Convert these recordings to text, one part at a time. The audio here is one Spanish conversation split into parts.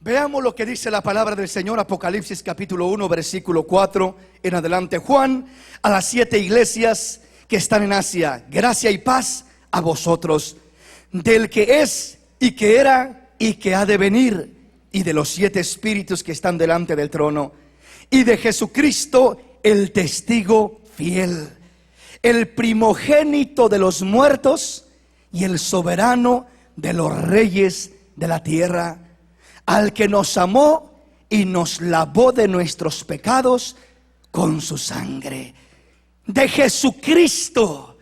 Veamos lo que dice la palabra del Señor, Apocalipsis capítulo 1, versículo 4 en adelante. Juan, a las 7 iglesias que están en Asia, gracia y paz a vosotros, del que es y que era y que ha de venir, y de los 7 espíritus que están delante del trono, y de Jesucristo, el testigo fiel, el primogénito de los muertos y el soberano de los reyes de la tierra, al que nos amó y nos lavó de nuestros pecados con su sangre. De Jesucristo,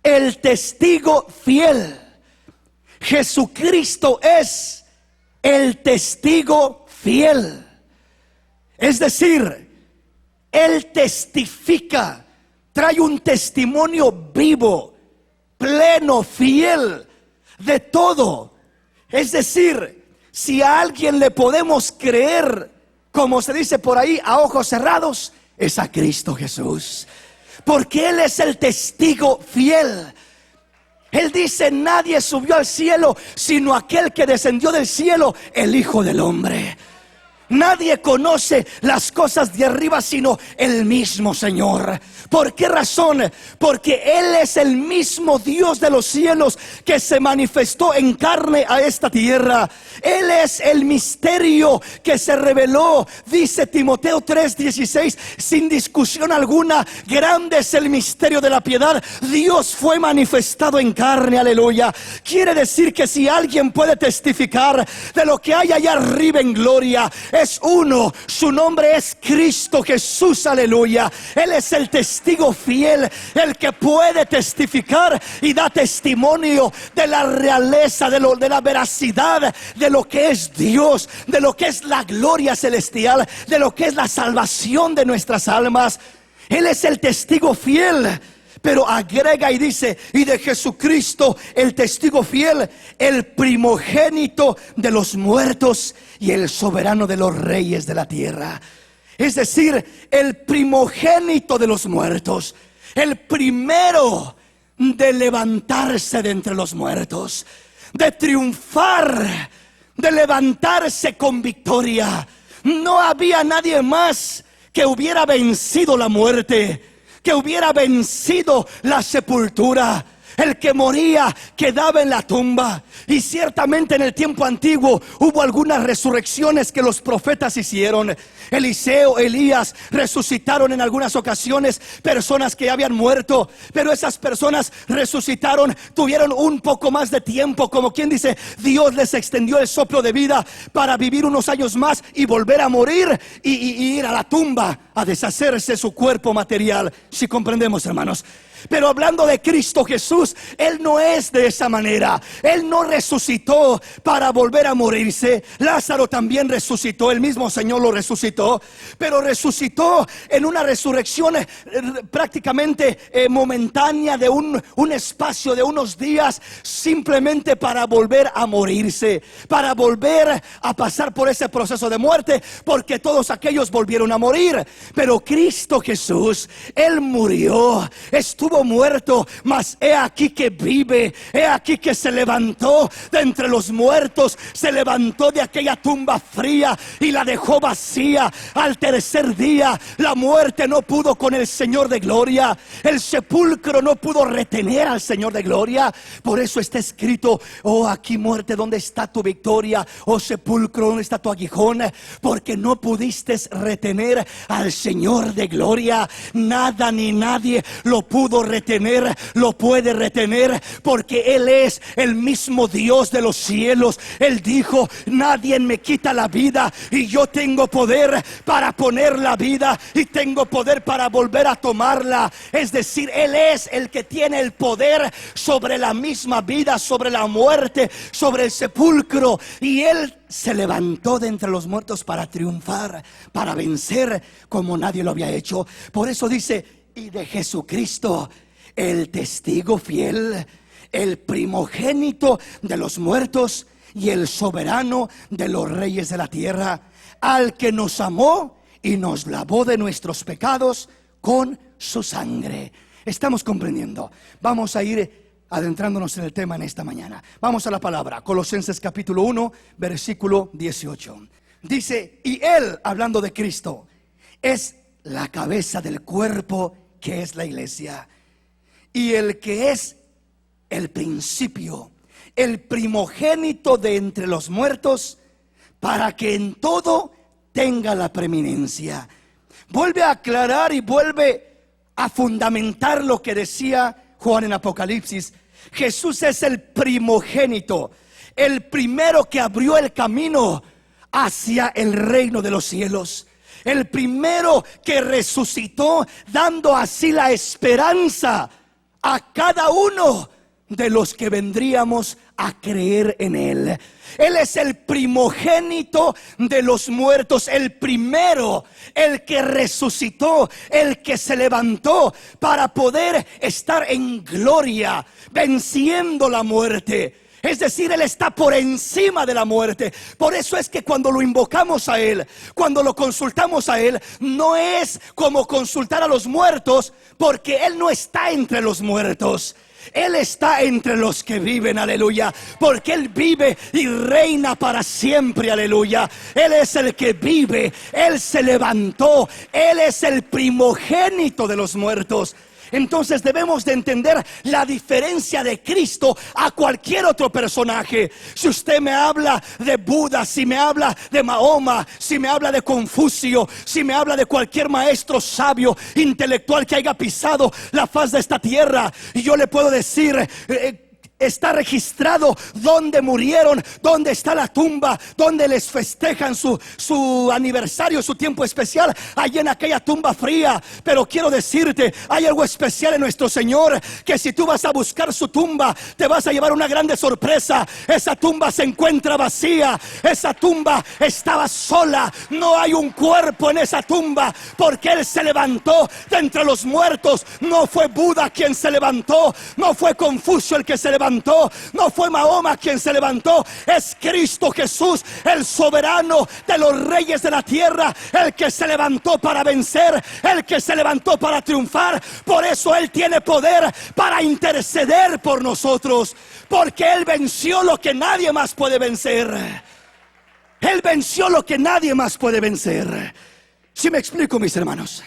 el testigo fiel. Jesucristo es el testigo fiel. Es decir, Él testifica, trae un testimonio vivo, pleno, fiel de todo. Es decir, si a alguien le podemos creer, como se dice por ahí, a ojos cerrados, es a Cristo Jesús, porque Él es el testigo fiel. Él dice: nadie subió al cielo sino aquel que descendió del cielo, el Hijo del Hombre. Nadie conoce las cosas de arriba sino el mismo Señor. ¿Por qué razón? Porque Él es el mismo Dios de los cielos que se manifestó en carne a esta tierra. Él es el misterio que se reveló. Dice Timoteo 3:16, sin discusión alguna, grande es el misterio de la piedad. Dios fue manifestado en carne, aleluya. Quiere decir que si alguien puede testificar de lo que hay allá arriba en gloria, es uno, su nombre es Cristo Jesús, aleluya. Él es el testigo fiel, el que puede testificar y da testimonio de la realeza, de la veracidad, de lo que es Dios, de lo que es la gloria celestial, de lo que es la salvación de nuestras almas. Él es el testigo fiel. Pero agrega y dice: y de Jesucristo, el testigo fiel, el primogénito de los muertos y el soberano de los reyes de la tierra. Es decir, el primogénito de los muertos, el primero de levantarse de entre los muertos, de triunfar, de levantarse con victoria. No había nadie más que hubiera vencido la muerte, que hubiera vencido la sepultura. El que moría quedaba en la tumba. Y ciertamente en el tiempo antiguo hubo algunas resurrecciones que los profetas hicieron. Eliseo, Elías resucitaron en algunas ocasiones personas que habían muerto, pero esas personas resucitaron, tuvieron un poco más de tiempo, como quien dice, Dios les extendió el soplo de vida para vivir unos años más y volver a morir y ir a la tumba a deshacerse su cuerpo material. Si comprendemos, hermanos. Pero hablando de Cristo Jesús, Él no es de esa manera. Él no resucitó para volver a morirse. Lázaro también resucitó, el mismo Señor lo resucitó, pero resucitó en una resurrección prácticamente momentánea, de un espacio de unos días, simplemente para volver a morirse, para volver a pasar por ese proceso de muerte, porque todos aquellos volvieron a morir. Pero Cristo Jesús, Él murió, estuvo muerto, mas he aquí que vive, he aquí que se levantó de entre los muertos, se levantó de aquella tumba fría y la dejó vacía. Al tercer día la muerte no pudo con el Señor de gloria, el sepulcro no pudo retener al Señor de gloria. Por eso está escrito: oh, aquí muerte, ¿dónde está tu victoria? Oh, sepulcro, ¿dónde está tu aguijón? Porque no pudiste retener al Señor de gloria. Nada ni nadie lo pudo retener, lo puede retener, porque Él es el mismo Dios de los cielos. Él dijo: nadie me quita la vida, y yo tengo poder para poner la vida y tengo poder para volver a tomarla. Es decir, Él es el que tiene el poder sobre la misma vida, sobre la muerte, sobre el sepulcro. Y Él se levantó de entre los muertos para triunfar, para vencer como nadie lo había hecho. Por eso dice: y de Jesucristo, el testigo fiel, el primogénito de los muertos y el soberano de los reyes de la tierra, al que nos amó y nos lavó de nuestros pecados con su sangre. Estamos comprendiendo. Vamos a ir adentrándonos en el tema en esta mañana. Vamos a la palabra, Colosenses capítulo 1, versículo 18. Dice, y Él, hablando de Cristo, es la cabeza del cuerpo que es la iglesia. Y el que es el principio, el primogénito de entre los muertos, para que en todo tenga la preeminencia. Vuelve a aclarar y vuelve a fundamentar lo que decía Juan en Apocalipsis. Jesús es el primogénito, el primero que abrió el camino hacia el reino de los cielos, el primero que resucitó, dando así la esperanza a cada uno de los que vendríamos a creer en Él. Él es el primogénito de los muertos, el primero, el que resucitó, el que se levantó para poder estar en gloria, venciendo la muerte. Es decir, Él está por encima de la muerte. Por eso es que cuando lo invocamos a Él, cuando lo consultamos a Él, no es como consultar a los muertos, porque Él no está entre los muertos. Él está entre los que viven, aleluya, porque Él vive y reina para siempre, aleluya. Él es el que vive, Él se levantó, Él es el primogénito de los muertos. Entonces debemos de entender la diferencia de Cristo a cualquier otro personaje. Si usted me habla de Buda, si me habla de Mahoma, si me habla de Confucio, si me habla de cualquier maestro sabio, intelectual que haya pisado la faz de esta tierra, y yo le puedo decir, está registrado dónde murieron, dónde está la tumba, dónde les festejan su aniversario, su tiempo especial, allí en aquella tumba fría. Pero quiero decirte, hay algo especial en nuestro Señor, que si tú vas a buscar su tumba, te vas a llevar una grande sorpresa. Esa tumba se encuentra vacía, esa tumba estaba sola, no hay un cuerpo en esa tumba, porque Él se levantó de entre los muertos. No fue Buda quien se levantó, no fue Confucio el que se levantó, no fue Mahoma quien se levantó, es Cristo Jesús, el soberano de los reyes de la tierra, el que se levantó para vencer, el que se levantó para triunfar. Por eso Él tiene poder para interceder por nosotros, porque Él venció lo que nadie más puede vencer. Él venció lo que nadie más puede vencer. ¿Sí me explico, mis hermanos?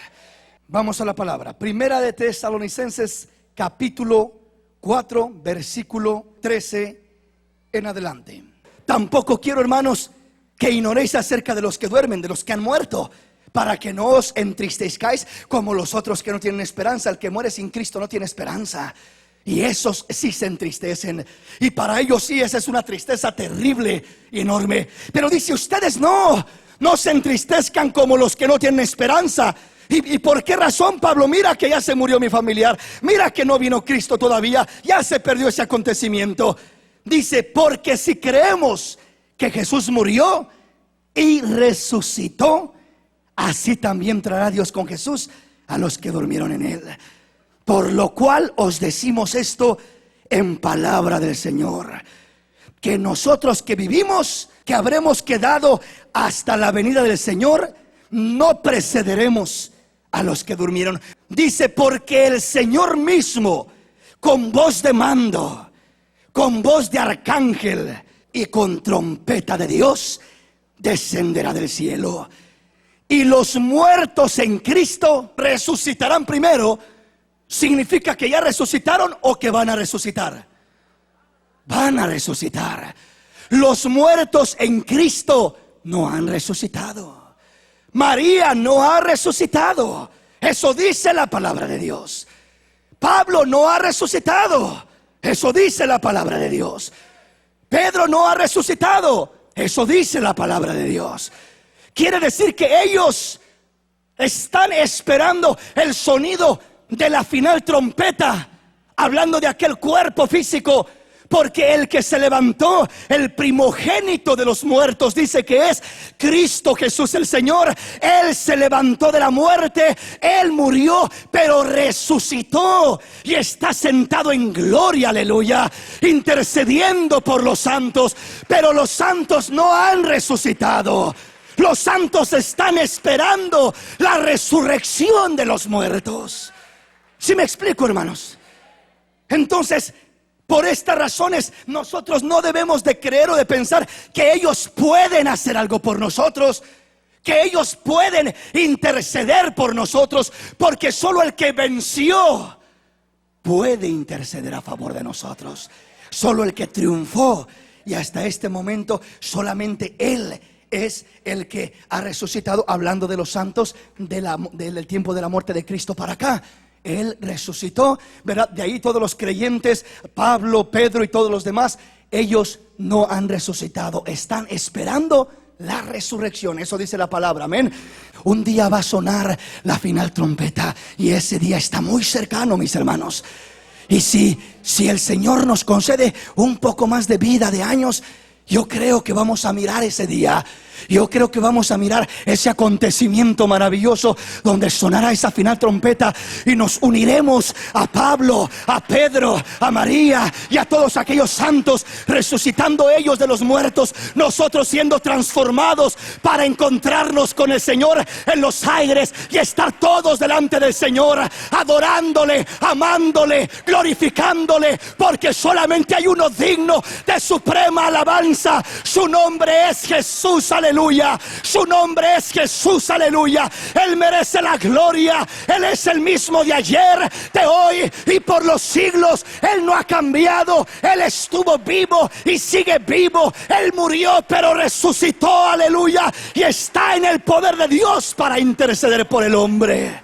Vamos a la palabra. Primera de Tesalonicenses, capítulo 4, versículo 13 en adelante. Tampoco quiero, hermanos, que ignoréis acerca de los que duermen, de los que han muerto, para que no os entristezcáis como los otros que no tienen esperanza. El que muere sin Cristo no tiene esperanza, y esos sí se entristecen, y para ellos sí esa es una tristeza terrible y enorme. Pero dice, ustedes no se entristezcan como los que no tienen esperanza. ¿Y por qué razón, Pablo? Mira que ya se murió mi familiar, mira que no vino Cristo todavía, ya se perdió ese acontecimiento. Dice, porque si creemos que Jesús murió y resucitó, así también traerá Dios con Jesús a los que durmieron en Él. Por lo cual os decimos esto en palabra del Señor, que nosotros que vivimos, que habremos quedado hasta la venida del Señor, no precederemos a los que durmieron. Dice, porque el Señor mismo, con voz de mando, con voz de arcángel y con trompeta de Dios, descenderá del cielo. Y los muertos en Cristo resucitarán primero. ¿Significa que ya resucitaron o que van a resucitar? Van a resucitar. Los muertos en Cristo no han resucitado. María no ha resucitado. Eso dice la palabra de Dios. Pablo no ha resucitado. Eso dice la palabra de Dios. Pedro no ha resucitado. Eso dice la palabra de Dios. Quiere decir que ellos están esperando el sonido de la final trompeta, hablando de aquel cuerpo físico. Porque el que se levantó, el primogénito de los muertos, dice que es Cristo Jesús el Señor. Él se levantó de la muerte, Él murió, pero resucitó y está sentado en gloria, aleluya, intercediendo por los santos. Pero los santos no han resucitado. Los santos están esperando la resurrección de los muertos. ¿Sí me explico, hermanos? Entonces, Por estas razones nosotros no debemos de creer o de pensar que ellos pueden hacer algo por nosotros, que ellos pueden interceder por nosotros, porque solo el que venció puede interceder a favor de nosotros. Solo el que triunfó, y hasta este momento solamente Él es el que ha resucitado. Hablando de los santos del tiempo de la muerte de Cristo para acá, Él resucitó, ¿verdad? De ahí todos los creyentes, Pablo, Pedro y todos los demás, ellos no han resucitado, están esperando la resurrección. Eso dice la palabra, amén. Un día va a sonar la final trompeta, y ese día está muy cercano, mis hermanos. Y si el Señor nos concede un poco más de vida, de años, yo creo que vamos a mirar ese día. Yo creo que vamos a mirar ese acontecimiento maravilloso donde sonará esa final trompeta y nos uniremos a Pablo, a Pedro, a María y a todos aquellos santos, resucitando ellos de los muertos, nosotros siendo transformados para encontrarnos con el Señor en los aires y estar todos delante del Señor, adorándole, amándole, glorificándole, porque solamente hay uno digno de suprema alabanza. Su nombre es Jesús, aleluya. Su nombre es Jesús, aleluya. Él merece la gloria. Él es el mismo de ayer, de hoy y por los siglos. Él no ha cambiado. Él estuvo vivo y sigue vivo. Él murió pero resucitó, aleluya, y está en el poder de Dios para interceder por el hombre,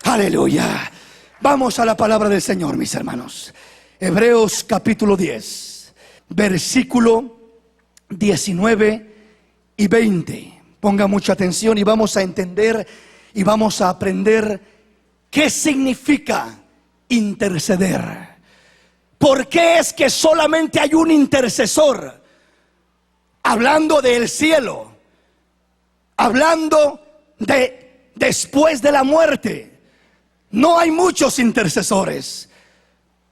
aleluya. Vamos a la palabra del Señor, mis hermanos. Hebreos capítulo 10, versículo 19 y 20. Ponga mucha atención y vamos a entender y vamos a aprender qué significa interceder. ¿Por qué es que solamente hay un intercesor? Hablando del cielo, hablando de después de la muerte, no hay muchos intercesores,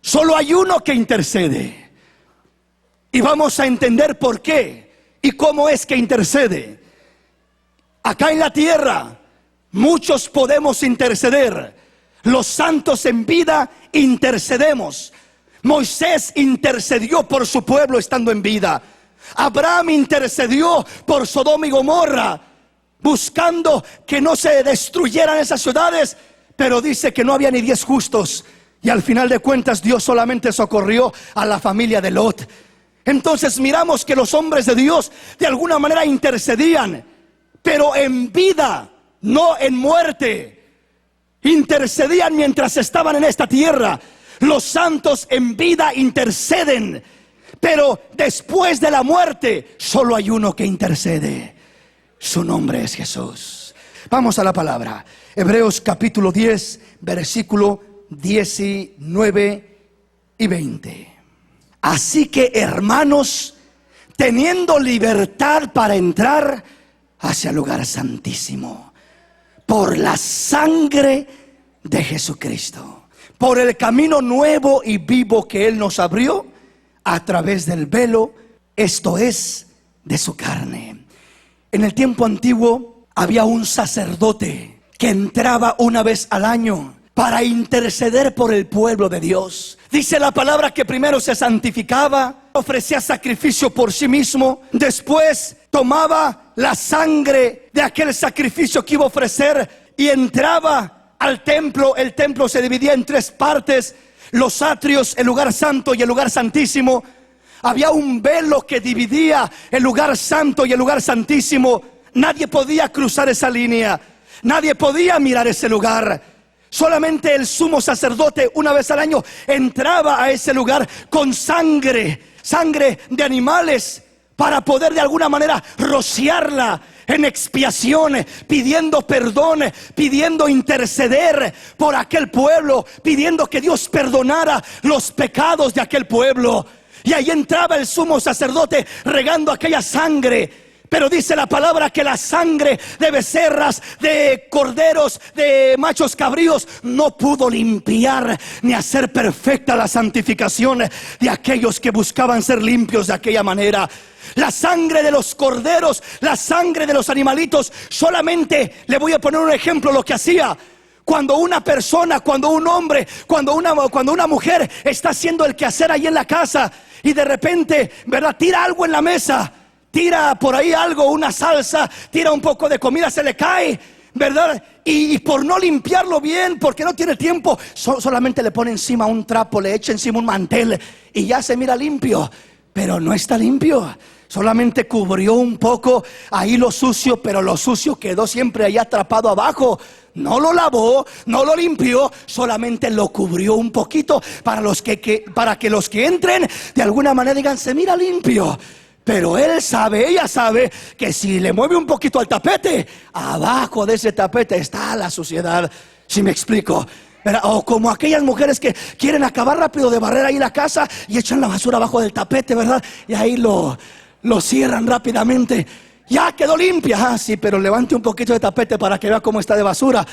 solo hay uno que intercede. Y vamos a entender por qué y cómo es que intercede. Acá en la tierra muchos podemos interceder. Los santos en vida intercedemos. Moisés intercedió por su pueblo estando en vida. Abraham intercedió por Sodoma y Gomorra, buscando que no se destruyeran esas ciudades, pero dice que no había ni 10 justos. Y al final de cuentas Dios solamente socorrió a la familia de Lot. Entonces miramos que los hombres de Dios de alguna manera intercedían, pero en vida, no en muerte. Intercedían mientras estaban en esta tierra. Los santos en vida interceden, pero después de la muerte solo hay uno que intercede. Su nombre es Jesús. Vamos a la palabra. Hebreos capítulo 10, versículo 19 y 20. Así que, hermanos, teniendo libertad para entrar hacia el lugar santísimo por la sangre de Jesucristo, por el camino nuevo y vivo que Él nos abrió a través del velo, esto es, de su carne. En el tiempo antiguo había un sacerdote que entraba una vez al año para interceder por el pueblo de Dios. Dice la palabra que primero se santificaba, ofrecía sacrificio por sí mismo, después tomaba la sangre de aquel sacrificio que iba a ofrecer y entraba al templo. El templo se dividía en 3 partes: los atrios, el lugar santo y el lugar santísimo. Había un velo que dividía el lugar santo y el lugar santísimo. Nadie podía cruzar esa línea, nadie podía mirar ese lugar. Solamente el sumo sacerdote una vez al año entraba a ese lugar con sangre de animales, para poder de alguna manera rociarla en expiación, pidiendo perdón, pidiendo interceder por aquel pueblo, pidiendo que Dios perdonara los pecados de aquel pueblo. Y ahí entraba el sumo sacerdote regando aquella sangre. Pero dice la palabra que la sangre de becerras, de corderos, de machos cabríos no pudo limpiar ni hacer perfecta la santificación de aquellos que buscaban ser limpios de aquella manera. La sangre de los corderos, la sangre de los animalitos, solamente le voy a poner un ejemplo lo que hacía. Cuando una persona, cuando un hombre, cuando una mujer está haciendo el quehacer ahí en la casa y de repente, ¿verdad?, tira algo en la mesa, tira por ahí algo, una salsa, tira un poco de comida, se le cae, ¿verdad? Y por no limpiarlo bien, porque no tiene tiempo, solamente le pone encima un trapo, le echa encima un mantel y ya se mira limpio. Pero no está limpio. Solamente cubrió un poco ahí lo sucio, pero lo sucio quedó siempre ahí atrapado abajo. No lo lavó, no lo limpió, solamente lo cubrió un poquito para que los que entren de alguna manera digan, se mira limpio. Pero él sabe, ella sabe que si le mueve un poquito al tapete, abajo de ese tapete está la suciedad. ¿Sí me explico? O como aquellas mujeres que quieren acabar rápido de barrer ahí la casa y echan la basura abajo del tapete, ¿verdad? Y ahí lo cierran rápidamente. Ya quedó limpia. Sí, pero levante un poquito de tapete para que vea cómo está de basura.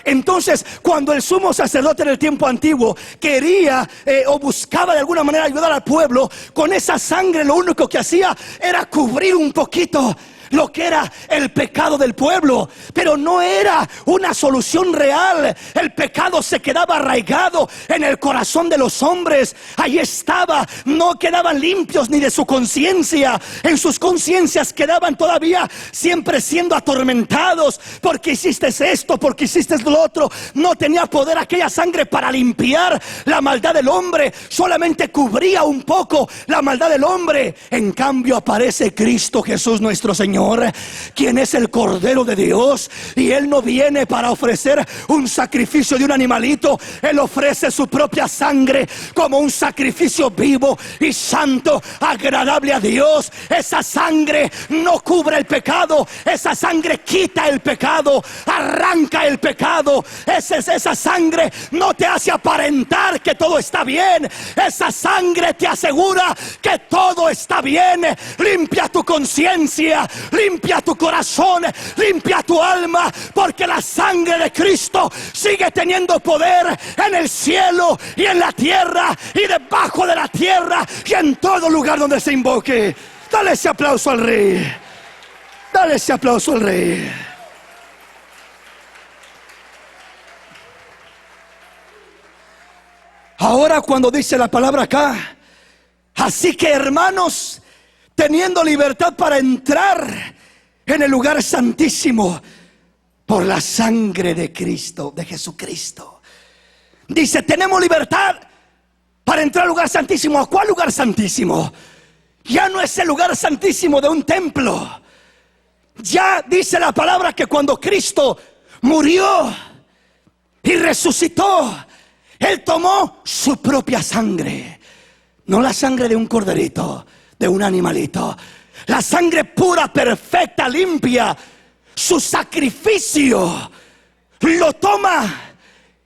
Entonces, cuando el sumo sacerdote en el tiempo antiguo quería o buscaba de alguna manera ayudar al pueblo, con esa sangre lo único que hacía era cubrir un poquito lo que era el pecado del pueblo, pero no era una solución real. El pecado se quedaba arraigado en el corazón de los hombres. Ahí estaba, no quedaban limpios ni de su conciencia. En sus conciencias quedaban todavía siempre siendo atormentados. Porque hiciste esto, porque hiciste lo otro. No tenía poder aquella sangre para limpiar la maldad del hombre. Solamente cubría un poco la maldad del hombre. En cambio aparece Cristo Jesús nuestro Señor, quien es el Cordero de Dios, y Él no viene para ofrecer un sacrificio de un animalito. Él ofrece su propia sangre como un sacrificio vivo y santo, agradable a Dios. Esa sangre no cubre el pecado, esa sangre quita el pecado, arranca el pecado. Esa sangre no te hace aparentar que todo está bien. Esa sangre te asegura que todo está bien. Limpia tu conciencia, limpia tu corazón, limpia tu alma, porque la sangre de Cristo sigue teniendo poder en el cielo y en la tierra y debajo de la tierra y en todo lugar donde se invoque. Dale ese aplauso al Rey. Dale ese aplauso al Rey. Ahora, cuando dice la palabra acá, así que hermanos, teniendo libertad para entrar en el lugar santísimo por la sangre de Cristo, de Jesucristo. Dice, tenemos libertad para entrar al lugar santísimo. ¿A cuál lugar santísimo? Ya no es el lugar santísimo de un templo. Ya dice la palabra que cuando Cristo murió y resucitó, Él tomó su propia sangre. No la sangre de un corderito, de un animalito. La sangre pura, perfecta, limpia. Su sacrificio lo toma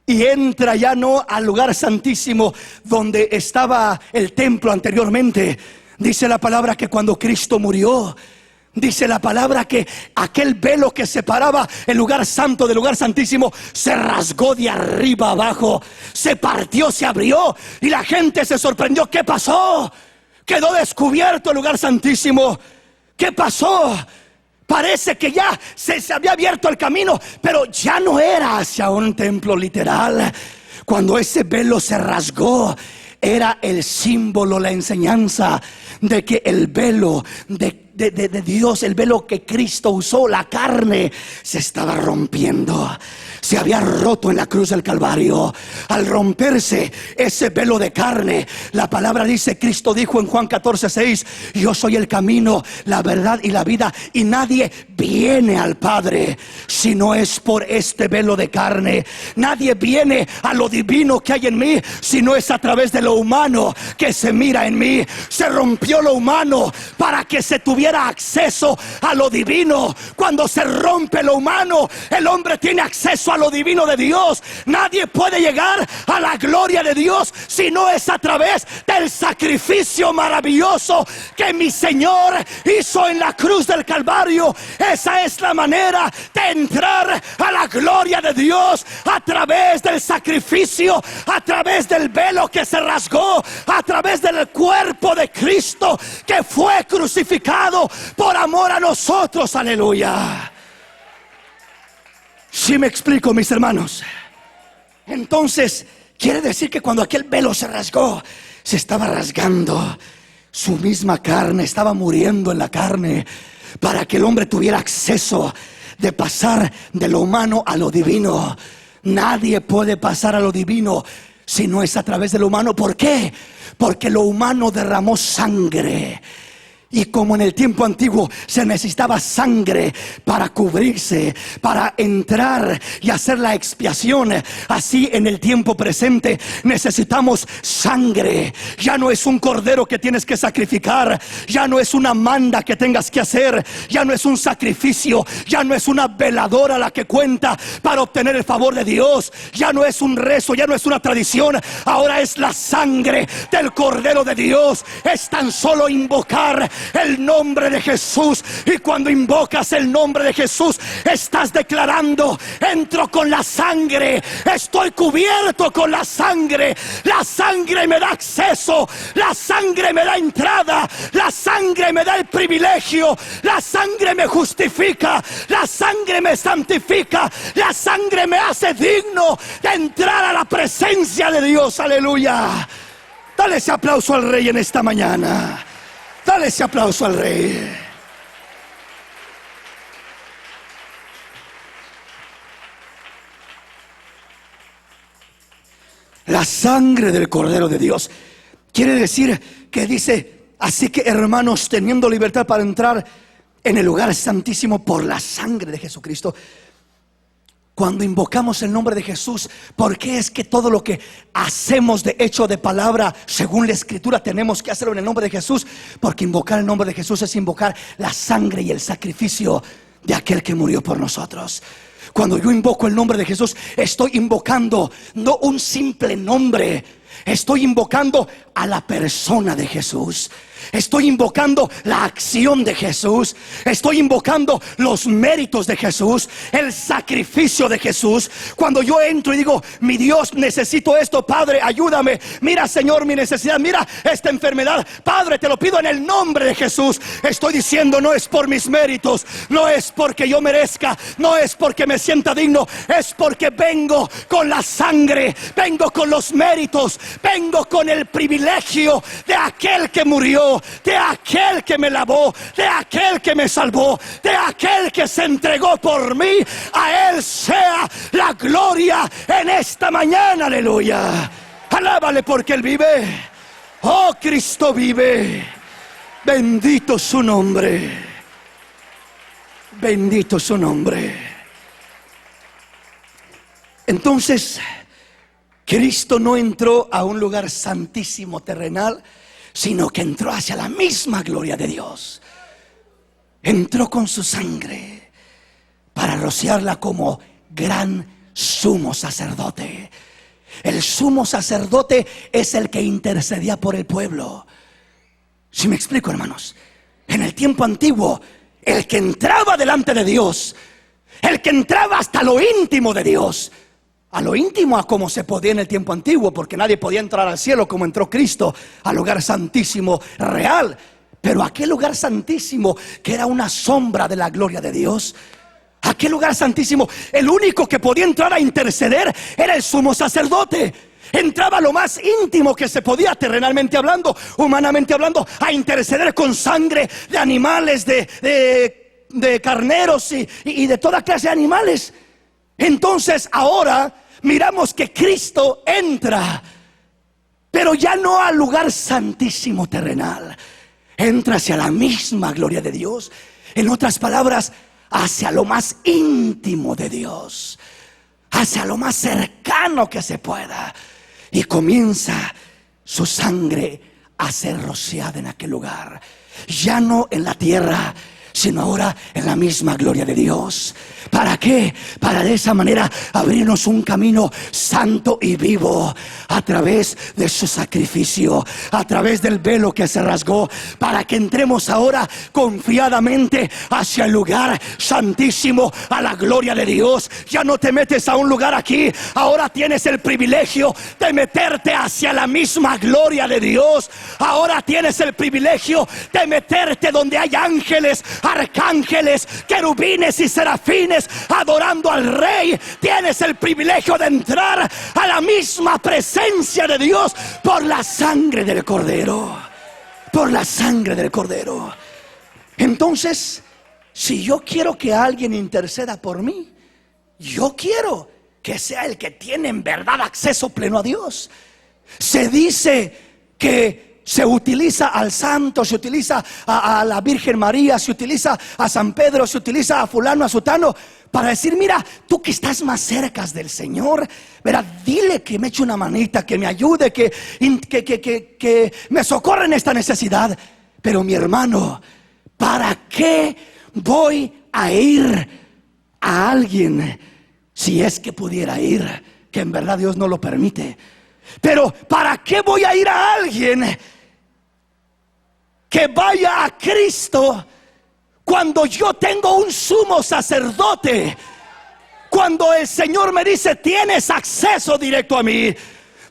y entra ya no al lugar santísimo donde estaba el templo anteriormente. Dice la palabra que cuando Cristo murió, dice la palabra que aquel velo que separaba el lugar santo del lugar santísimo se rasgó de arriba abajo, se partió, se abrió, y la gente se sorprendió. ¿Qué pasó? Quedó descubierto el lugar santísimo. ¿Qué pasó? Parece que ya se había abierto el camino, pero ya no era hacia un templo literal. Cuando ese velo se rasgó, era el símbolo, la enseñanza de que el velo de Dios, el velo que Cristo usó, la carne, se estaba rompiendo. Se había roto en la cruz del Calvario. Al romperse ese velo de carne, la palabra dice, Cristo dijo en Juan 14:6, yo soy el camino, la verdad y la vida, y nadie viene al Padre si no es por este velo de carne. Nadie viene a lo divino que hay en mí si no es a través de lo humano que se mira en mí. Se rompió lo humano para que se tuviera acceso a lo divino. Cuando se rompe lo humano, el hombre tiene acceso a lo divino de Dios. Nadie puede llegar a la gloria de Dios si no es a través del sacrificio maravilloso que mi Señor hizo en la cruz del Calvario. Esa es la manera de entrar a la gloria de Dios, a través del sacrificio, a través del velo que se rasgó, a través del cuerpo de Cristo que fue crucificado por amor a nosotros. Aleluya. Si me explico, mis hermanos. Entonces quiere decir que cuando aquel velo se rasgó, se estaba rasgando su misma carne, estaba muriendo en la carne, para que el hombre tuviera acceso de pasar de lo humano a lo divino. Nadie puede pasar a lo divino si no es a través de lo humano. ¿Por qué? Porque lo humano derramó sangre. Y como en el tiempo antiguo se necesitaba sangre para cubrirse, para entrar y hacer la expiación, así en el tiempo presente necesitamos sangre. Ya no es un cordero que tienes que sacrificar, ya no es una manda que tengas que hacer, ya no es un sacrificio, ya no es una veladora la que cuenta para obtener el favor de Dios, ya no es un rezo, ya no es una tradición. Ahora es la sangre del Cordero de Dios. Es tan solo invocar el nombre de Jesús, y cuando invocas el nombre de Jesús estás declarando: entro con la sangre, estoy cubierto con la sangre me da acceso, la sangre me da entrada, la sangre me da el privilegio, la sangre me justifica, la sangre me santifica, la sangre me hace digno de entrar a la presencia de Dios. Aleluya. Dale ese aplauso al Rey en esta mañana. Dale ese aplauso al Rey. La sangre del Cordero de Dios quiere decir que dice: así que, hermanos, teniendo libertad para entrar en el lugar santísimo por la sangre de Jesucristo. Cuando invocamos el nombre de Jesús, ¿por qué es que todo lo que hacemos de hecho, de palabra, según la Escritura, tenemos que hacerlo en el nombre de Jesús? Porque invocar el nombre de Jesús es invocar la sangre y el sacrificio de aquel que murió por nosotros. Cuando yo invoco el nombre de Jesús, estoy invocando no un simple nombre, estoy invocando a la persona de Jesús. Estoy invocando la acción de Jesús. Estoy invocando los méritos de Jesús, el sacrificio de Jesús. Cuando yo entro y digo: mi Dios, necesito esto, Padre, ayúdame. Mira, Señor, mi necesidad, mira esta enfermedad, Padre, te lo pido en el nombre de Jesús. Estoy diciendo: no es por mis méritos, no es porque yo merezca, no es porque me sienta digno, es porque vengo con la sangre, vengo con los méritos, vengo con el privilegio de aquel que murió, de aquel que me lavó, de aquel que me salvó, de aquel que se entregó por mí. A Él sea la gloria en esta mañana. Aleluya. Alábale porque Él vive. Oh, Cristo vive. Bendito su nombre. Bendito su nombre. Entonces, Cristo no entró a un lugar santísimo terrenal, sino que entró hacia la misma gloria de Dios. Entró con su sangre para rociarla como gran sumo sacerdote. El sumo sacerdote es el que intercedía por el pueblo. ¿Sí me explico, hermanos? En el tiempo antiguo, el que entraba delante de Dios, el que entraba hasta lo íntimo de Dios, a lo íntimo, a como se podía en el tiempo antiguo, porque nadie podía entrar al cielo como entró Cristo, al lugar santísimo real. Pero aquel lugar santísimo que era una sombra de la gloria de Dios, aquel lugar santísimo, el único que podía entrar a interceder era el sumo sacerdote. Entraba lo más íntimo que se podía, terrenalmente hablando, humanamente hablando, a interceder con sangre de animales, de carneros y de toda clase de animales. Entonces ahora miramos que Cristo entra, pero ya no al lugar santísimo terrenal, entra hacia la misma gloria de Dios. En otras palabras, hacia lo más íntimo de Dios, hacia lo más cercano que se pueda, y comienza su sangre a ser rociada en aquel lugar, ya no en la tierra, sino ahora en la misma gloria de Dios. ¿Para qué? Para de esa manera abrirnos un camino santo y vivo a través de su sacrificio, a través del velo que se rasgó, para que entremos ahora confiadamente hacia el lugar santísimo, a la gloria de Dios. Ya no te metes a un lugar aquí, ahora tienes el privilegio de meterte hacia la misma gloria de Dios. Ahora tienes el privilegio de meterte donde hay ángeles arcángeles, querubines y serafines adorando al Rey. Tienes el privilegio de entrar a la misma presencia de Dios por la sangre del Cordero. Por la sangre del Cordero. Entonces, si yo quiero que alguien interceda por mí, yo quiero que sea el que tiene en verdad acceso pleno a Dios. Se dice que se utiliza al santo, se utiliza a la Virgen María, se utiliza a San Pedro, se utiliza a fulano, a sutano, para decir: mira, tú que estás más cerca del Señor, verá, dile que me eche una manita, que me ayude, que me socorra en esta necesidad. Pero mi hermano, ¿para qué voy a ir a alguien si es que pudiera ir? Que en verdad Dios no lo permite. Pero ¿para qué voy a ir a alguien que vaya a Cristo cuando yo tengo un sumo sacerdote? Cuando el Señor me dice: tienes acceso directo a mí,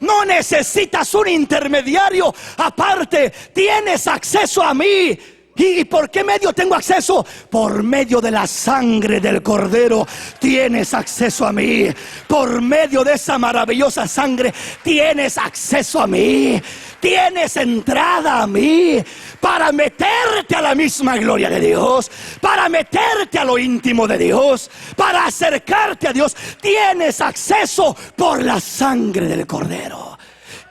no necesitas un intermediario aparte, tienes acceso a mí. ¿Y por qué medio tengo acceso? Por medio de la sangre del Cordero tienes acceso a mí. Por medio de esa maravillosa sangre tienes acceso a mí. Tienes entrada a mí para meterte a la misma gloria de Dios, para meterte a lo íntimo de Dios, para acercarte a Dios. Tienes acceso por la sangre del Cordero.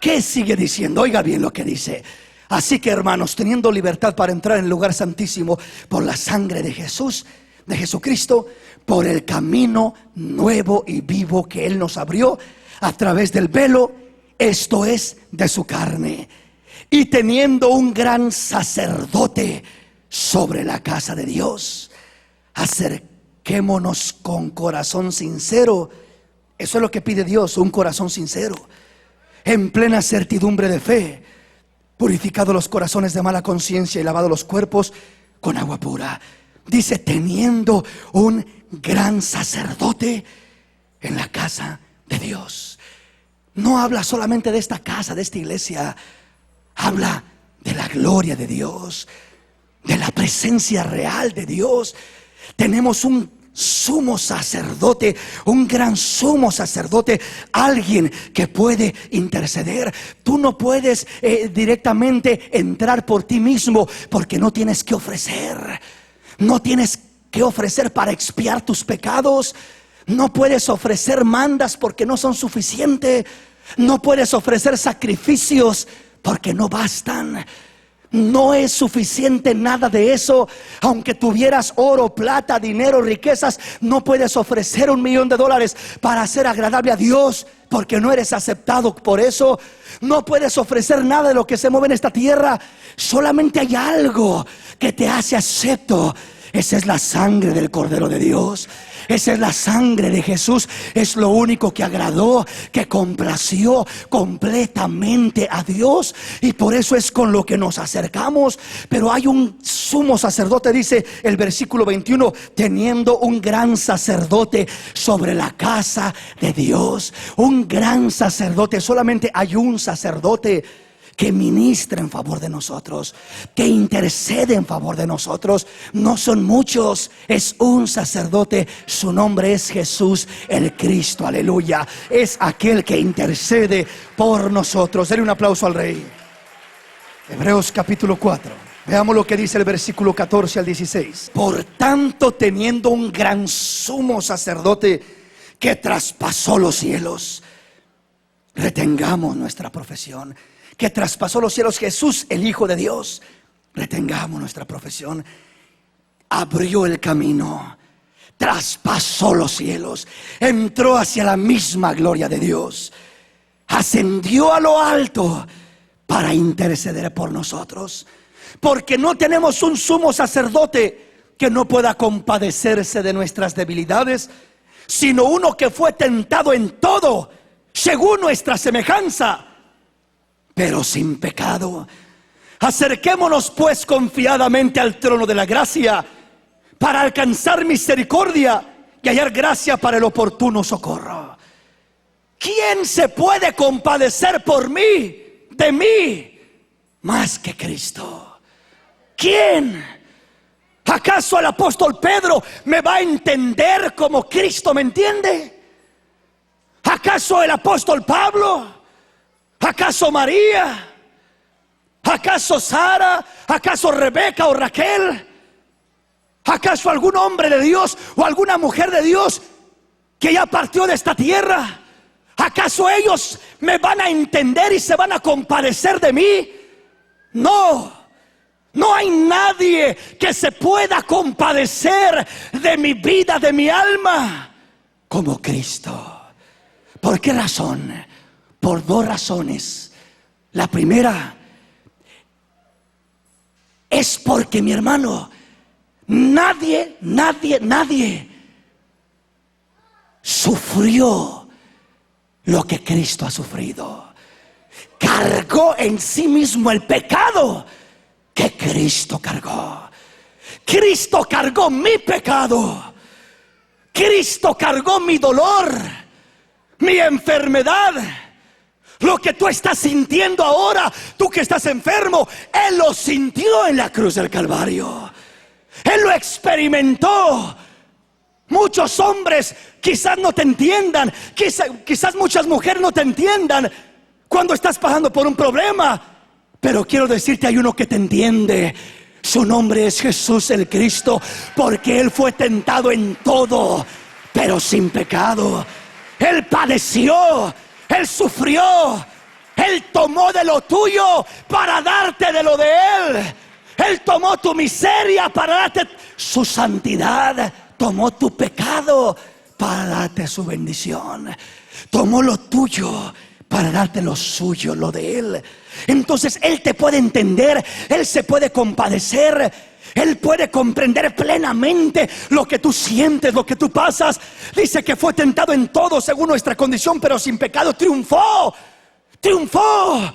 ¿Qué sigue diciendo? Oiga bien lo que dice. Así que, hermanos, teniendo libertad para entrar en el lugar santísimo por la sangre de Jesús, de Jesucristo, por el camino nuevo y vivo que Él nos abrió a través del velo, esto es, de su carne, y teniendo un gran sacerdote sobre la casa de Dios, acerquémonos con corazón sincero. Eso es lo que pide Dios, un corazón sincero, en plena certidumbre de fe, purificado los corazones de mala conciencia y lavado los cuerpos con agua pura. Dice: teniendo un gran sacerdote en la casa de Dios. No habla solamente de esta casa, de esta iglesia. Habla de la gloria de Dios, de la presencia real de Dios. Tenemos un sumo sacerdote, un gran sumo sacerdote, alguien que puede interceder. Tú no puedes directamente entrar por ti mismo, porque no tienes que ofrecer. No tienes que ofrecer para expiar tus pecados. No puedes ofrecer mandas porque no son suficientes. No puedes ofrecer sacrificios porque no bastan. No es suficiente nada de eso. Aunque tuvieras oro, plata, dinero, riquezas, no puedes ofrecer $1,000,000 para ser agradable a Dios, porque no eres aceptado por eso. No puedes ofrecer nada de lo que se mueve en esta tierra. Solamente hay algo que te hace acepto. Esa es la sangre del Cordero de Dios. Esa es la sangre de Jesús. Es lo único que agradó, que complació completamente a Dios. Y por eso es con lo que nos acercamos. Pero hay un sumo sacerdote, dice el versículo 21, teniendo un gran sacerdote sobre la casa de Dios. Un gran sacerdote. Solamente hay un sacerdote que ministra en favor de nosotros, que intercede en favor de nosotros. No son muchos, es un sacerdote. Su nombre es Jesús el Cristo, aleluya. Es aquel que intercede por nosotros. Denle un aplauso al Rey. Hebreos capítulo 4. Veamos lo que dice el versículo 14 al 16. Por tanto, teniendo un gran sumo sacerdote que traspasó los cielos, retengamos nuestra profesión. Que traspasó los cielos, Jesús el Hijo de Dios. Retengamos nuestra profesión. Abrió el camino, traspasó los cielos, entró hacia la misma gloria de Dios, ascendió a lo alto para interceder por nosotros. Porque no tenemos un sumo sacerdote que no pueda compadecerse de nuestras debilidades, sino uno que fue tentado en todo según nuestra semejanza, pero sin pecado. Acerquémonos pues confiadamente al trono de la gracia, para alcanzar misericordia y hallar gracia para el oportuno socorro. ¿Quién se puede compadecer por mí, de mí, más que Cristo? ¿Quién? ¿Acaso el apóstol Pedro me va a entender como Cristo me entiende? ¿Acaso el apóstol Pablo? ¿Acaso María? ¿Acaso Sara? ¿Acaso Rebeca o Raquel? ¿Acaso algún hombre de Dios o alguna mujer de Dios que ya partió de esta tierra? ¿Acaso ellos me van a entender y se van a compadecer de mí? No, no hay nadie que se pueda compadecer de mi vida, de mi alma, como Cristo. ¿Por qué razón? Por dos razones. La primera es porque, mi hermano, nadie sufrió lo que Cristo ha sufrido. Cargó en sí mismo el pecado que Cristo cargó. Cristo cargó mi pecado. Cristo cargó mi dolor, mi enfermedad. Lo que tú estás sintiendo ahora, tú que estás enfermo, Él lo sintió en la cruz del Calvario. Él lo experimentó. Muchos hombres quizás no te entiendan, quizás muchas mujeres no te entiendan cuando estás pasando por un problema, pero quiero decirte, hay uno que te entiende. Su nombre es Jesús el Cristo, porque Él fue tentado en todo, pero sin pecado. Él padeció, Él sufrió, Él tomó de lo tuyo para darte de lo de Él. Él tomó tu miseria para darte su santidad. Tomó tu pecado para darte su bendición. Tomó lo tuyo para darte lo suyo, lo de Él. Entonces Él te puede entender, Él se puede compadecer, Él puede comprender plenamente lo que tú sientes, lo que tú pasas. Dice que fue tentado en todo según nuestra condición, pero sin pecado. Triunfó, triunfó.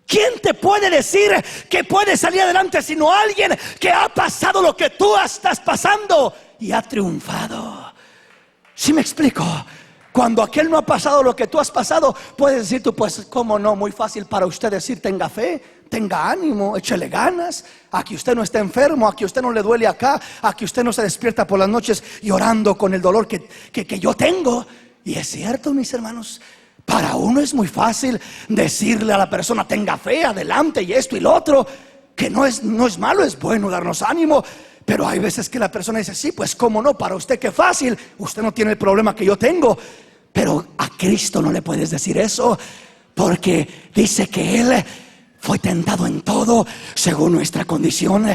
¿Quién te puede decir que puede salir adelante sino alguien que ha pasado lo que tú estás pasando y ha triunfado? ¿Sí me explico? Cuando aquel no ha pasado lo que tú has pasado, puedes decir tú, pues cómo no, muy fácil para usted decir, tenga fe, tenga ánimo, échele ganas. Aquí usted no está enfermo, aquí usted no le duele acá, aquí usted no se despierta por las noches llorando con el dolor que yo tengo. Y es cierto, mis hermanos, para uno es muy fácil decirle a la persona, tenga fe, adelante, y esto y lo otro, que no es malo, es bueno darnos ánimo. Pero hay veces que la persona dice, sí, pues cómo no, para usted qué fácil, usted no tiene el problema que yo tengo. Pero a Cristo no le puedes decir eso, porque dice que Él fue tentado en todo según nuestra condición.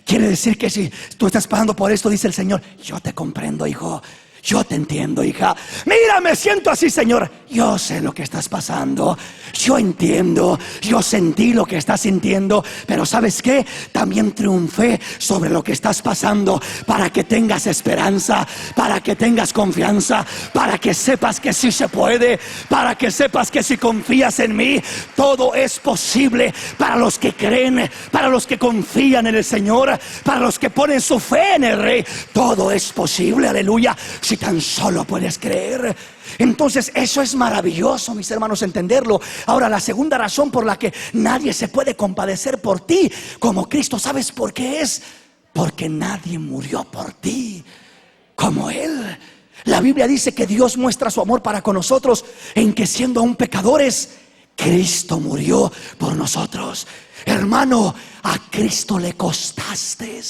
Quiere decir que si tú estás pasando por esto, dice el Señor, yo te comprendo, hijo. Yo te entiendo, hija. Mira, me siento así, Señor. Yo sé lo que estás pasando. Yo entiendo. Yo sentí lo que estás sintiendo. Pero ¿sabes qué? También triunfé sobre lo que estás pasando, para que tengas esperanza, para que tengas confianza, para que sepas que sí se puede, para que sepas que si confías en mí, todo es posible para los que creen, para los que confían en el Señor, para los que ponen su fe en el Rey. Todo es posible, aleluya, si tan solo puedes creer. Entonces eso es maravilloso, mis hermanos, entenderlo. Ahora, la segunda razón por la que nadie se puede compadecer por ti como Cristo, ¿sabes por qué es? Porque nadie murió por ti como Él. La Biblia dice que Dios muestra su amor para con nosotros en que, siendo aún pecadores, Cristo murió por nosotros. Hermano, a Cristo le costaste.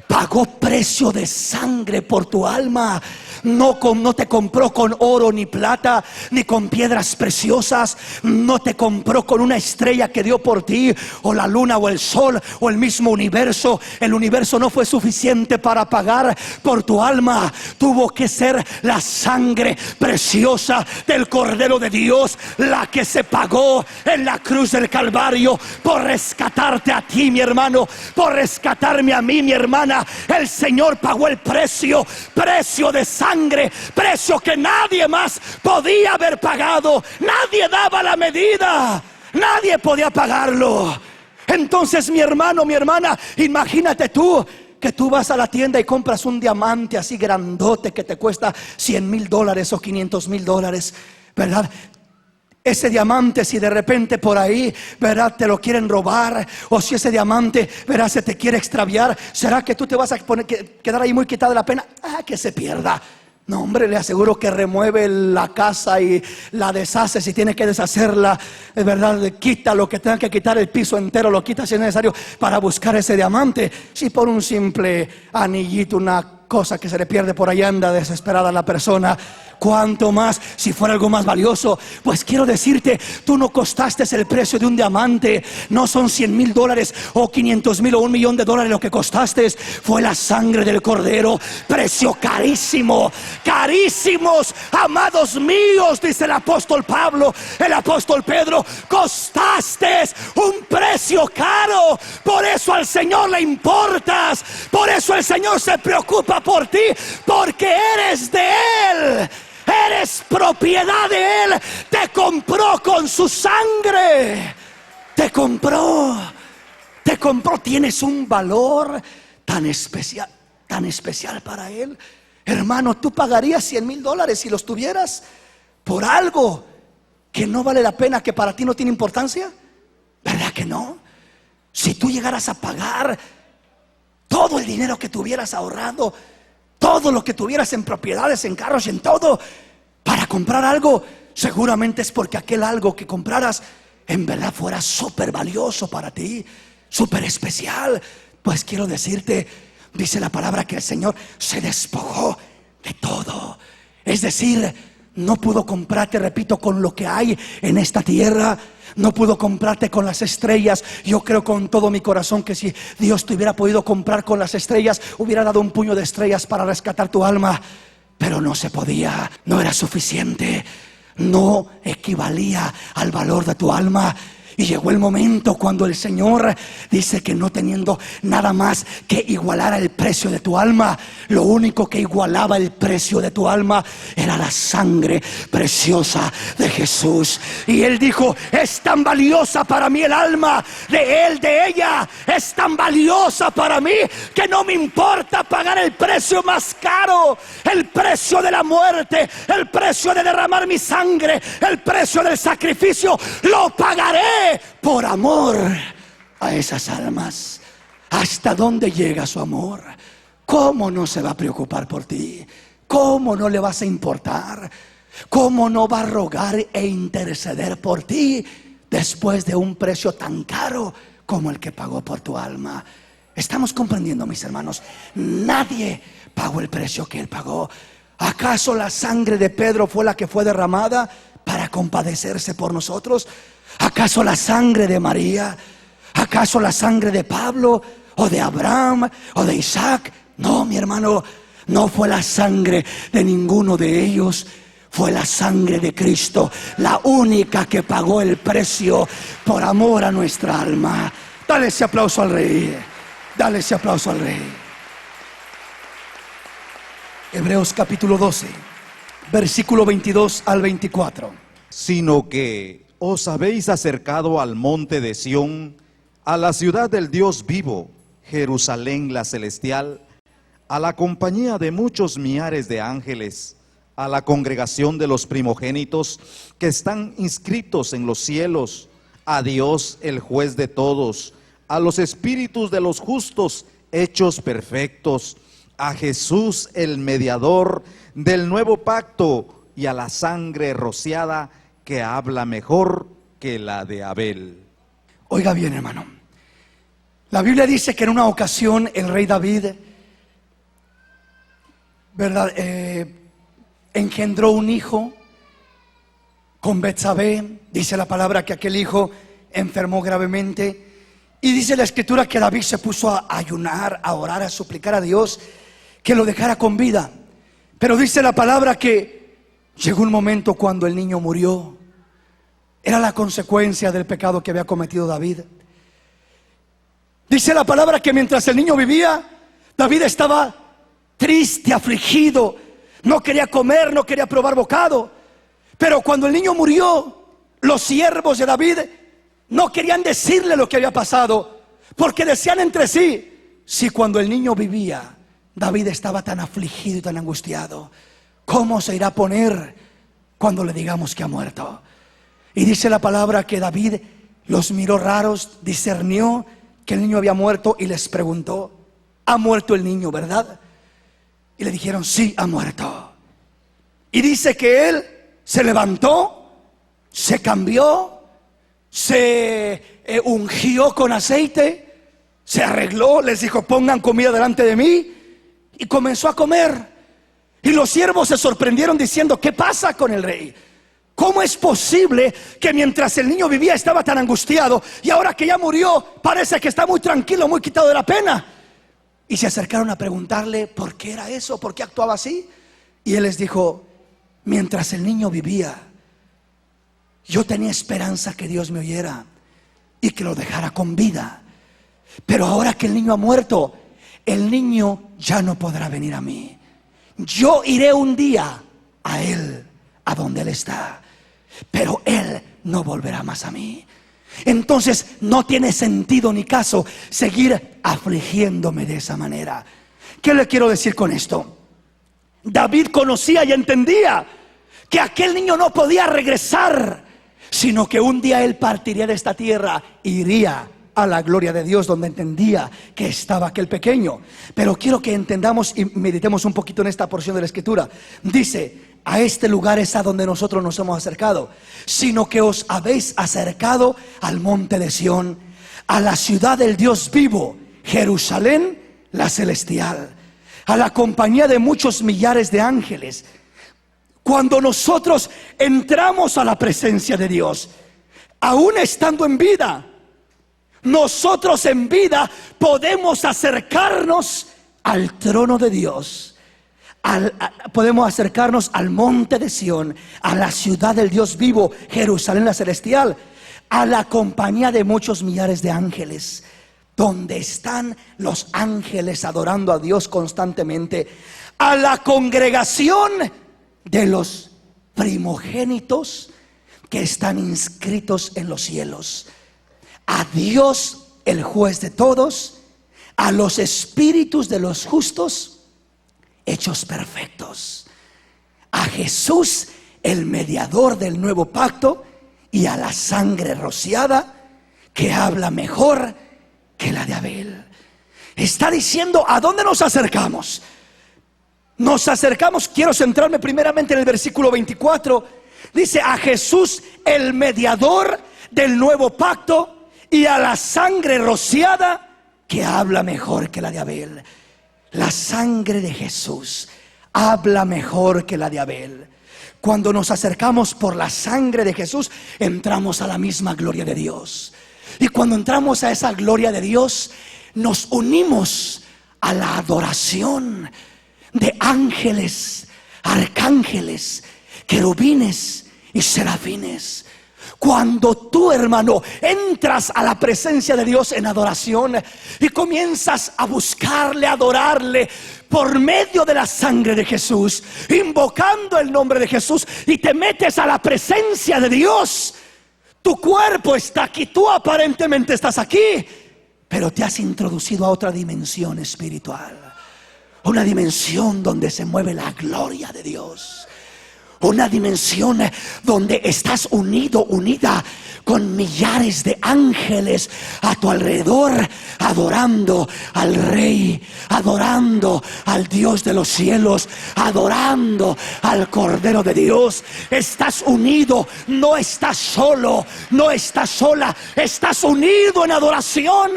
Pagó precio de sangre por tu alma. No te compró con oro ni plata, ni con piedras preciosas. No te compró con una estrella que dio por ti, o la luna, o el sol, o el mismo universo. El universo no fue suficiente para pagar por tu alma. Tuvo que ser la sangre preciosa del Cordero de Dios la que se pagó en la cruz del Calvario por rescatarte a ti, mi hermano, por rescatarme a mí, mi hermana. El Señor pagó el precio de sangre, precio que nadie más podía haber pagado. Nadie daba la medida, nadie podía pagarlo. Entonces, mi hermano, mi hermana, imagínate tú que tú vas a la tienda y compras un diamante así grandote que te cuesta $100,000 o $500,000, ¿verdad? ese diamante, si de repente por ahí, ¿verdad?, te lo quieren robar, o si ese diamante, ¿verdad?, se te quiere extraviar, ¿será que tú te vas a quedar ahí muy quitado de la pena? Que se pierda. No, hombre, le aseguro que remueve la casa y la deshace si tiene que deshacerla, es verdad, quita lo que tenga que quitar, el piso entero lo quita si es necesario para buscar ese diamante. Si por un simple anillito, una cosa que se le pierde por ahí, anda desesperada la persona, cuanto más si fuera algo más valioso. Pues quiero decirte, tú no costaste el precio de un diamante. No son $100,000 o 500,000 o $1,000,000 lo que costaste. Fue la sangre del Cordero, precio carísimo. Carísimos, amados míos, dice el apóstol Pablo, el apóstol Pedro, costaste un precio caro. Por eso al Señor le importas, por eso el Señor se preocupa por ti, porque eres de Él. Eres propiedad de Él. Te compró con su sangre. Te compró. Tienes un valor tan especial para Él. Hermano, ¿tú pagarías $100,000 si los tuvieras por algo que no vale la pena, que para ti no tiene importancia? ¿Verdad que no? Si tú llegaras a pagar todo el dinero que tuvieras ahorrado, todo lo que tuvieras en propiedades, en carros y en todo, para comprar algo, seguramente es porque aquel algo que compraras en verdad fuera súper valioso para ti, súper especial. Pues quiero decirte, dice la palabra que el Señor se despojó de todo. Es decir, no pudo comprarte, repito, con lo que hay en esta tierra. No pudo comprarte con las estrellas. Yo creo con todo mi corazón que si Dios te hubiera podido comprar con las estrellas, hubiera dado un puño de estrellas para rescatar tu alma. Pero no se podía, no era suficiente, no equivalía al valor de tu alma. Y llegó el momento cuando el Señor dice que no teniendo nada más que igualar el precio de tu alma, lo único que igualaba el precio de tu alma era la sangre preciosa de Jesús. Y Él dijo: es tan valiosa para mí el alma de Él, de ella, es tan valiosa para mí que no me importa pagar el precio más caro, el precio de la muerte, el precio de derramar mi sangre, el precio del sacrificio. Lo pagaré por amor a esas almas. ¿Hasta dónde llega su amor? ¿Cómo no se va a preocupar por ti? ¿Cómo no le vas a importar? ¿Cómo no va a rogar e interceder por ti después de un precio tan caro como el que pagó por tu alma? ¿Estamos comprendiendo, mis hermanos? Nadie pagó el precio que Él pagó. ¿Acaso la sangre de Pedro fue la que fue derramada para compadecerse por nosotros? ¿Acaso la sangre de María? ¿Acaso la sangre de Pablo o de Abraham o de Isaac? No, mi hermano, no fue la sangre de ninguno de ellos. Fue la sangre de Cristo, la única que pagó el precio por amor a nuestra alma. Dale ese aplauso al Rey. Dale ese aplauso al Rey. Hebreos capítulo 12, versículo 22 al 24. Sino que os habéis acercado al monte de Sión, a la ciudad del Dios vivo, Jerusalén la celestial, a la compañía de muchos millares de ángeles, a la congregación de los primogénitos que están inscritos en los cielos, a Dios el juez de todos, a los espíritus de los justos hechos perfectos, a Jesús el mediador del nuevo pacto y a la sangre rociada que habla mejor que la de Abel. Oiga bien, hermano, la Biblia dice que en una ocasión el rey David, ¿verdad?, engendró un hijo con Betsabé. Dice la palabra que aquel hijo enfermó gravemente, y dice la escritura que David se puso a ayunar, a orar, a suplicar a Dios que lo dejara con vida. Pero dice la palabra que llegó un momento cuando el niño murió. Era la consecuencia del pecado que había cometido David. Dice la palabra que mientras el niño vivía, David estaba triste, afligido, no quería comer, no quería probar bocado. Pero cuando el niño murió, los siervos de David no querían decirle lo que había pasado, porque decían entre sí: si cuando el niño vivía, David estaba tan afligido y tan angustiado, ¿cómo se irá a poner cuando le digamos que ha muerto? Y dice la palabra que David los miró raros, discernió que el niño había muerto y les preguntó: ¿ha muerto el niño, verdad? Y le dijeron: sí, ha muerto. Y dice que él se levantó, se cambió, se ungió con aceite, se arregló, les dijo: pongan comida delante de mí, y comenzó a comer. Y los siervos se sorprendieron diciendo: ¿qué pasa con el rey? ¿Cómo es posible que mientras el niño vivía estaba tan angustiado, y ahora que ya murió parece que está muy tranquilo, muy quitado de la pena? Y se acercaron a preguntarle por qué era eso, por qué actuaba así. Y él les dijo: mientras el niño vivía, yo tenía esperanza que Dios me oyera y que lo dejara con vida. Pero ahora que el niño ha muerto, el niño ya no podrá venir a mí. Yo iré un día a él, a donde él está, pero él no volverá más a mí. Entonces no tiene sentido ni caso seguir afligiéndome de esa manera. ¿Qué le quiero decir con esto? David conocía y entendía que aquel niño no podía regresar, sino que un día él partiría de esta tierra e iría a la gloria de Dios, donde entendía que estaba aquel pequeño. Pero quiero que entendamos y meditemos un poquito en esta porción de la escritura. Dice: a este lugar es a donde nosotros nos hemos acercado, sino que os habéis acercado al monte de Sión, a la ciudad del Dios vivo, Jerusalén la celestial, a la compañía de muchos millares de ángeles. Cuando nosotros entramos a la presencia de Dios, aún estando en vida, nosotros en vida podemos acercarnos al trono de Dios, podemos acercarnos al monte de Sión, a la ciudad del Dios vivo, Jerusalén la celestial, a la compañía de muchos millares de ángeles, donde están los ángeles adorando a Dios constantemente, a la congregación de los primogénitos que están inscritos en los cielos, a Dios el juez de todos, a los espíritus de los justos hechos perfectos, a Jesús el mediador del nuevo pacto, y a la sangre rociada que habla mejor que la de Abel. Está diciendo: ¿a dónde nos acercamos? Nos acercamos, quiero centrarme primeramente en el versículo 24. Dice: a Jesús el mediador del nuevo pacto, y a la sangre rociada que habla mejor que la de Abel. La sangre de Jesús habla mejor que la de Abel. Cuando nos acercamos por la sangre de Jesús, entramos a la misma gloria de Dios. Y cuando entramos a esa gloria de Dios, nos unimos a la adoración de ángeles, arcángeles, querubines y serafines. Cuando tú, hermano, entras a la presencia de Dios en adoración y comienzas a buscarle, a adorarle por medio de la sangre de Jesús, invocando el nombre de Jesús, y te metes a la presencia de Dios, tu cuerpo está aquí, tú aparentemente estás aquí, pero te has introducido a otra dimensión espiritual, una dimensión donde se mueve la gloria de Dios, una dimensión donde estás unido, unida con millares de ángeles a tu alrededor, adorando al Rey, adorando al Dios de los cielos, adorando al Cordero de Dios. Estás unido, no estás solo, no estás sola, estás unido en adoración.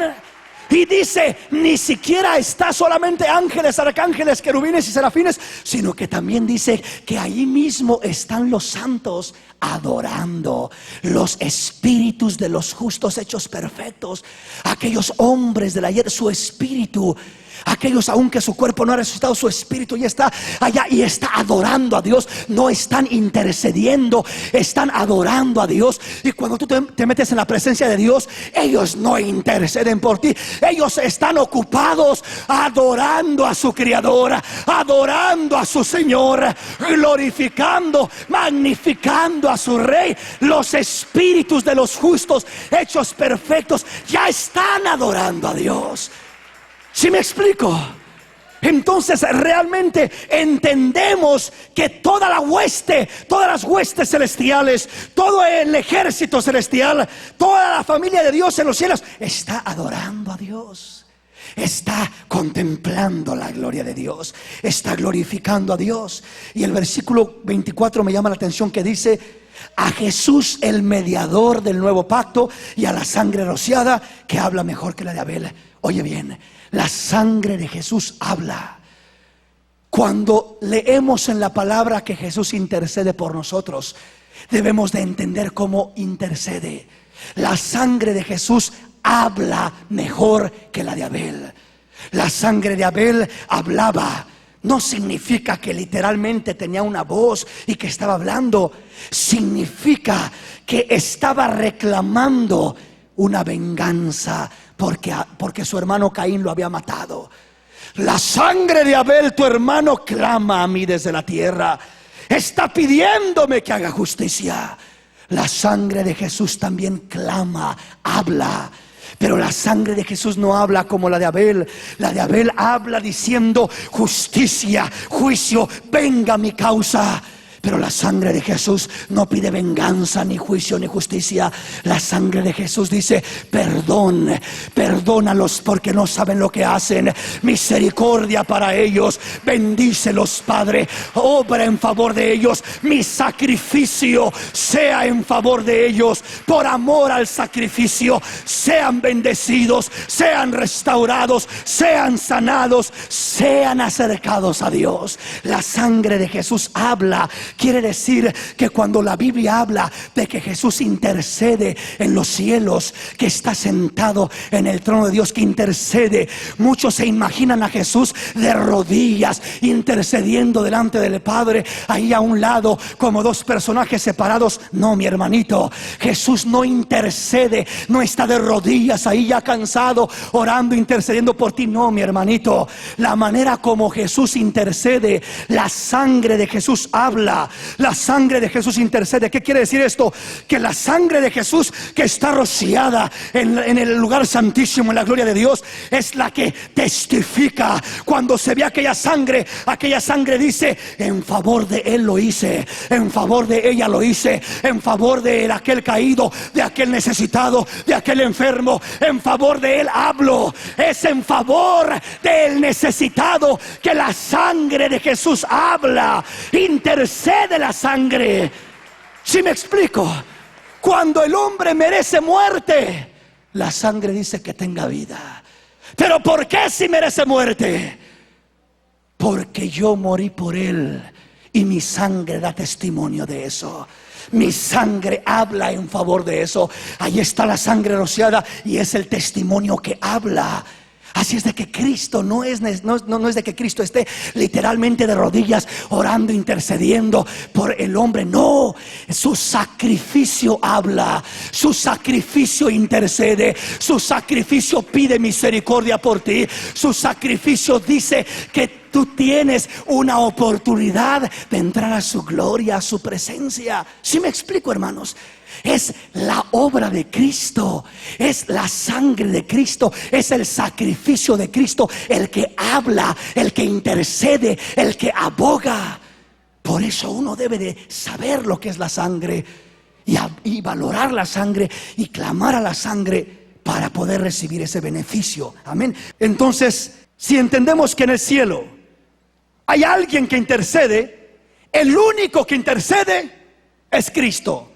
Y dice, ni siquiera está solamente ángeles, arcángeles, querubines y serafines, sino que también dice que ahí mismo están los santos adorando, los espíritus de los justos hechos perfectos, aquellos hombres del ayer, su espíritu, aquellos aunque su cuerpo no ha resucitado, su espíritu ya está allá y está adorando a Dios. No están intercediendo, están adorando a Dios. Y cuando tú te metes en la presencia de Dios, ellos no interceden por ti, ellos están ocupados adorando a su Creador, adorando a su Señor, glorificando, magnificando a su Rey. Los espíritus de los justos hechos perfectos ya están adorando a Dios. ¿Sí me explico? entonces realmente entendemos que toda la hueste, todas las huestes celestiales, todo el ejército celestial, toda la familia de Dios en los cielos está adorando a Dios, está contemplando la gloria de Dios, está glorificando a Dios. Y el versículo 24 me llama la atención, que dice: a Jesús, el mediador del nuevo pacto, y a la sangre rociada, que habla mejor que la de Abel. Oye bien, la sangre de Jesús habla. Cuando leemos en la palabra que Jesús intercede por nosotros, debemos de entender cómo intercede. La sangre de Jesús habla mejor que la de Abel. La sangre de Abel hablaba. No significa que literalmente tenía una voz y que estaba hablando. Significa que estaba reclamando una venganza porque su hermano Caín lo había matado. La sangre de Abel, tu hermano, clama a mí desde la tierra. Está pidiéndome que haga justicia. La sangre de Jesús también clama, habla. Pero la sangre de Jesús no habla como la de Abel. La de Abel habla diciendo: justicia, juicio, venga mi causa. Pero la sangre de Jesús no pide venganza, ni juicio, ni justicia. La sangre de Jesús dice: perdón, perdónalos porque no saben lo que hacen. Misericordia para ellos, bendícelos, Padre, obra en favor de ellos. Mi sacrificio sea en favor de ellos. Por amor al sacrificio, sean bendecidos, sean restaurados, sean sanados, sean acercados a Dios. La sangre de Jesús habla. Quiere decir que cuando la Biblia habla de que Jesús intercede en los cielos, que está sentado en el trono de Dios, que intercede, muchos se imaginan a Jesús de rodillas intercediendo delante del Padre, ahí a un lado como dos personajes separados. No, mi hermanito, Jesús no intercede, no está de rodillas ahí ya cansado, orando, intercediendo por ti. No, mi hermanito, la manera como Jesús intercede, la sangre de Jesús habla. La sangre de Jesús intercede. ¿Qué quiere decir esto? Que la sangre de Jesús, que está rociada en el lugar santísimo, en la gloria de Dios, es la que testifica. Cuando se ve aquella sangre dice: en favor de él lo hice, en favor de ella lo hice, en favor de aquel caído, de aquel necesitado, de aquel enfermo, en favor de él hablo. Es en favor del necesitado que la sangre de Jesús habla, intercede de la sangre. ¿Sí me explico? Cuando el hombre merece muerte, la sangre dice que tenga vida. ¿Pero por qué si merece muerte? Porque yo morí por él y mi sangre da testimonio de eso. Mi sangre habla en favor de eso. Ahí está la sangre rociada y es el testimonio que habla. Así es de que Cristo no es de que Cristo esté literalmente de rodillas orando, intercediendo por el hombre. No, su sacrificio habla, su sacrificio intercede, su sacrificio pide misericordia por ti, su sacrificio dice que tú tienes una oportunidad de entrar a su gloria, a su presencia. ¿Sí me explico, hermanos? Es la obra de Cristo, es la sangre de Cristo, es el sacrificio de Cristo el que habla, el que intercede, el que aboga. Por eso uno debe de saber lo que es la sangre y valorar la sangre y clamar a la sangre para poder recibir ese beneficio. Amén. Entonces, si entendemos que en el cielo hay alguien que intercede, el único que intercede es Cristo.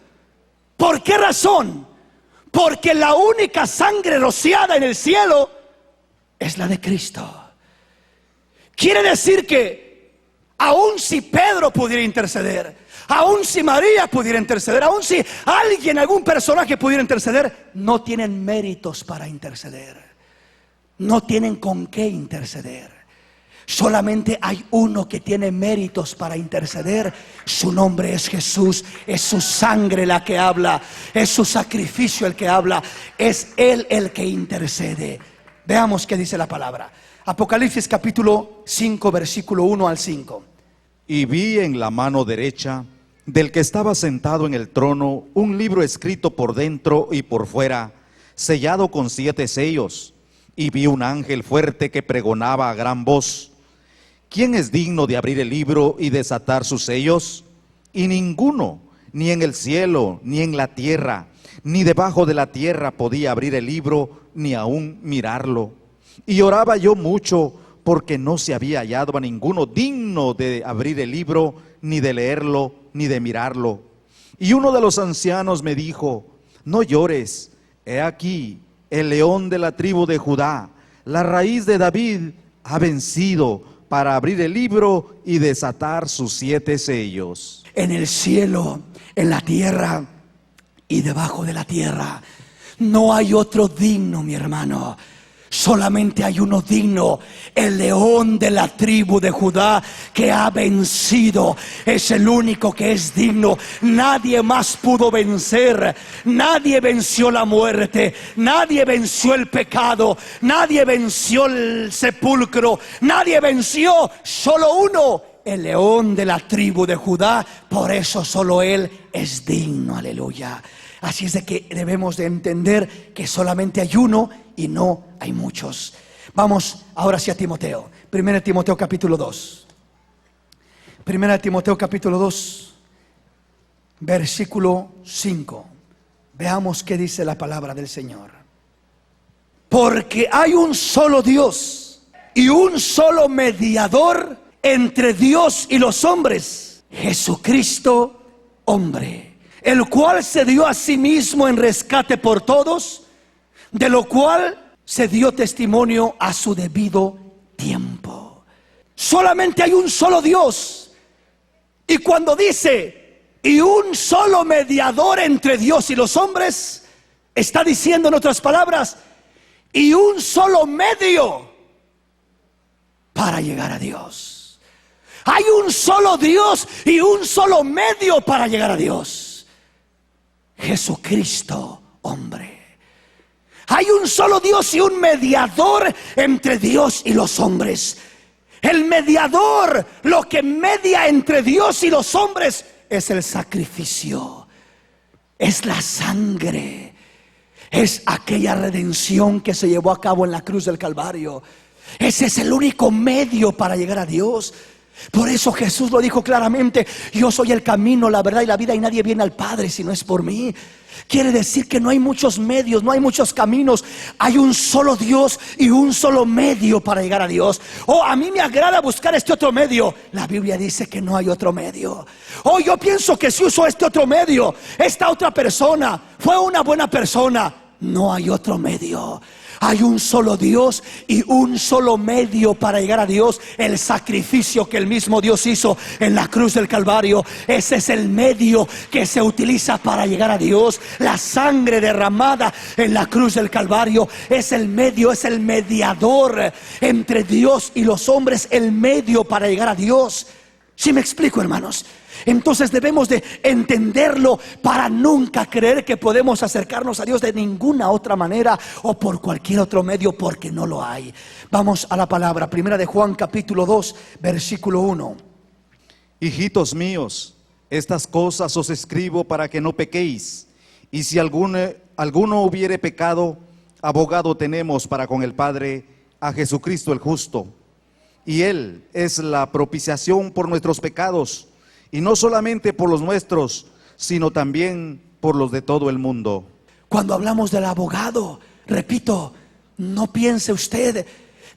¿Por qué razón? Porque la única sangre rociada en el cielo es la de Cristo. Quiere decir que aun si Pedro pudiera interceder, aun si María pudiera interceder, aun si alguien, algún personaje pudiera interceder, no tienen méritos para interceder. No tienen con qué interceder. Solamente hay uno que tiene méritos para interceder. Su nombre es Jesús. Es su sangre la que habla, es su sacrificio el que habla, es Él el que intercede. Veamos qué dice la palabra. Apocalipsis capítulo 5, versículo 1 al 5. Y vi en la mano derecha del que estaba sentado en el trono un libro escrito por dentro y por fuera, sellado con 7 sellos. Y vi un ángel fuerte que pregonaba a gran voz: ¿quién es digno de abrir el libro y desatar sus sellos? Y ninguno, ni en el cielo, ni en la tierra, ni debajo de la tierra podía abrir el libro, ni aún mirarlo. Y oraba yo mucho, porque no se había hallado a ninguno digno de abrir el libro, ni de leerlo, ni de mirarlo. Y uno de los ancianos me dijo: no llores, he aquí, el león de la tribu de Judá, la raíz de David, ha vencido para abrir el libro y desatar sus 7 sellos. En el cielo, en la tierra y debajo de la tierra, no hay otro digno, mi hermano. Solamente hay uno digno, el león de la tribu de Judá, que ha vencido. Es el único que es digno. Nadie más pudo vencer. Nadie venció la muerte. Nadie venció el pecado. Nadie venció el sepulcro. Nadie venció. Solo uno, el león de la tribu de Judá. Por eso solo él es digno. Aleluya. Así es de que debemos de entender que solamente hay uno y no hay muchos. Vamos ahora sí a Timoteo. 1 Timoteo capítulo 2. 1 Timoteo capítulo 2, versículo 5. Veamos qué dice la palabra del Señor. Porque hay un solo Dios y un solo mediador entre Dios y los hombres, Jesucristo hombre, el cual se dio a sí mismo en rescate por todos, de lo cual se dio testimonio a su debido tiempo. Solamente hay un solo Dios. Y cuando dice, y un solo mediador entre Dios y los hombres, está diciendo en otras palabras, y un solo medio para llegar a Dios. Hay un solo Dios y un solo medio para llegar a Dios: Jesucristo hombre. Hay un solo Dios y un mediador entre Dios y los hombres. El mediador, lo que media entre Dios y los hombres, es el sacrificio, es la sangre, es aquella redención que se llevó a cabo en la cruz del Calvario. Ese es el único medio para llegar a Dios. Por eso Jesús lo dijo claramente: yo soy el camino, la verdad y la vida, y nadie viene al Padre si no es por mí. Quiere decir que no hay muchos medios, no hay muchos caminos. Hay un solo Dios y un solo medio para llegar a Dios. Oh, a mí me agrada buscar este otro medio. La Biblia dice que no hay otro medio. Oh, yo pienso que si uso este otro medio, esta otra persona fue una buena persona. No hay otro medio. Hay un solo Dios y un solo medio para llegar a Dios: el sacrificio que el mismo Dios hizo en la cruz del Calvario. Ese es el medio que se utiliza para llegar a Dios. La sangre derramada en la cruz del Calvario es el medio, es el mediador entre Dios y los hombres, el medio para llegar a Dios. ¿Sí me explico, hermanos? Entonces debemos de entenderlo para nunca creer que podemos acercarnos a Dios de ninguna otra manera o por cualquier otro medio, porque no lo hay. Vamos a la palabra. 1 de Juan capítulo 2, versículo 1. Hijitos míos, estas cosas os escribo para que no pequéis. Y si alguno hubiere pecado, abogado tenemos para con el Padre, a Jesucristo el justo. Y Él es la propiciación por nuestros pecados, y no solamente por los nuestros, sino también por los de todo el mundo. Cuando hablamos del abogado, repito, no piense usted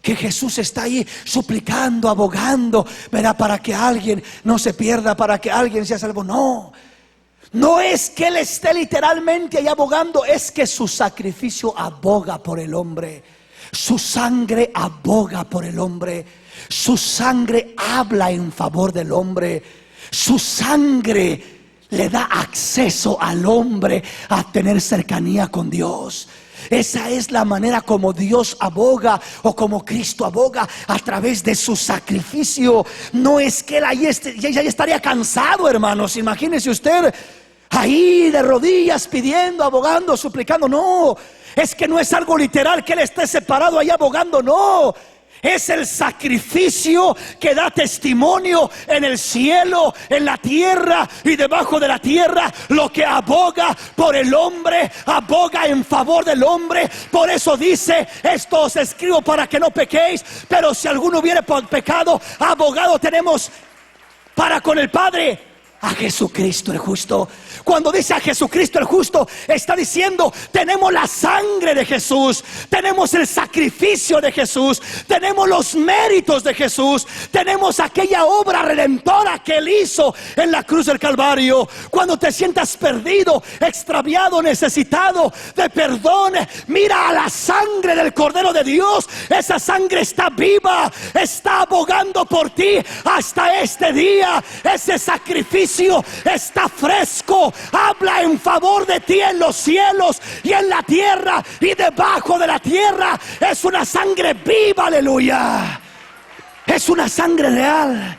que Jesús está ahí suplicando, abogando, ¿verdad?, para que alguien no se pierda, para que alguien sea salvo. No, no es que Él esté literalmente ahí abogando, es que su sacrificio aboga por el hombre. Su sangre aboga por el hombre. Su sangre habla en favor del hombre. Su sangre le da acceso al hombre a tener cercanía con Dios. Esa es la manera como Dios aboga, o como Cristo aboga, a través de su sacrificio. No es que Él ahí ya estaría cansado, hermanos. Imagínese usted ahí de rodillas pidiendo, abogando, suplicando. No, es que no es algo literal que Él esté separado ahí abogando. No, Es el sacrificio que da testimonio en el cielo, en la tierra y debajo de la tierra. Lo que aboga por el hombre, aboga en favor del hombre. Por eso dice: esto os escribo para que no pequéis. Pero si alguno hubiere pecado, abogado tenemos para con el Padre, a Jesucristo el justo. Cuando dice a Jesucristo el justo, está diciendo: tenemos la sangre de Jesús, tenemos el sacrificio de Jesús, tenemos los méritos de Jesús, tenemos aquella obra redentora que Él hizo en la cruz del Calvario. Cuando te sientas perdido, extraviado, necesitado de perdón, mira a la sangre del Cordero de Dios. Esa sangre está viva, está abogando por ti hasta este día. Ese sacrificio está fresco, habla en favor de ti en los cielos y en la tierra y debajo de la tierra. Es una sangre viva, aleluya. Es una sangre real.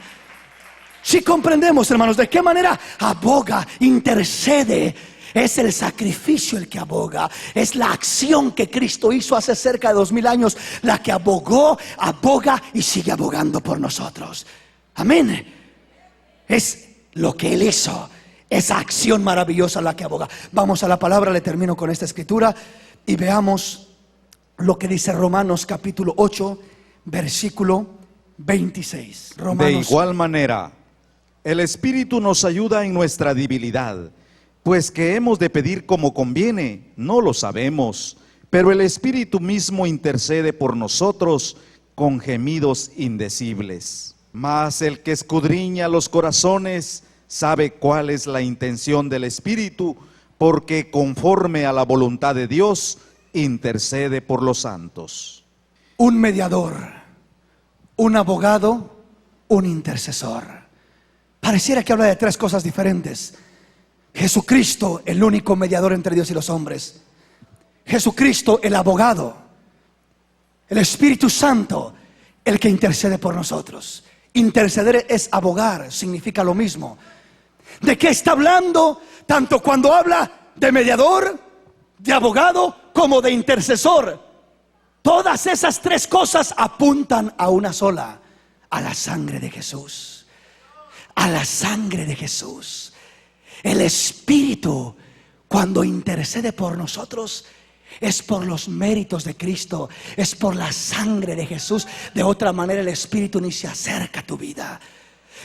Si comprendemos, hermanos, de qué manera aboga, intercede. Es el sacrificio el que aboga. Es la acción que Cristo hizo hace cerca de 2000 años la que abogó, aboga y sigue abogando por nosotros. Amén. Es lo que Él hizo, esa acción maravillosa la que aboga. Vamos a la palabra, le termino con esta escritura y veamos lo que dice Romanos capítulo 8, versículo 26. De igual manera, el Espíritu nos ayuda en nuestra debilidad, pues que hemos de pedir como conviene, no lo sabemos, pero el Espíritu mismo intercede por nosotros con gemidos indecibles. Mas el que escudriña los corazones sabe cuál es la intención del Espíritu, porque conforme a la voluntad de Dios intercede por los santos. Un mediador, un abogado, un intercesor. Pareciera que habla de tres cosas diferentes. Jesucristo, el único mediador entre Dios y los hombres. Jesucristo, el abogado. El Espíritu Santo, el que intercede por nosotros. Interceder es abogar, significa lo mismo. ¿De qué está hablando? Tanto cuando habla de mediador, de abogado, como de intercesor. Todas esas tres cosas apuntan a una sola: a la sangre de Jesús. A la sangre de Jesús. El Espíritu, cuando intercede por nosotros, es por los méritos de Cristo, es por la sangre de Jesús. De otra manera el Espíritu ni se acerca a tu vida,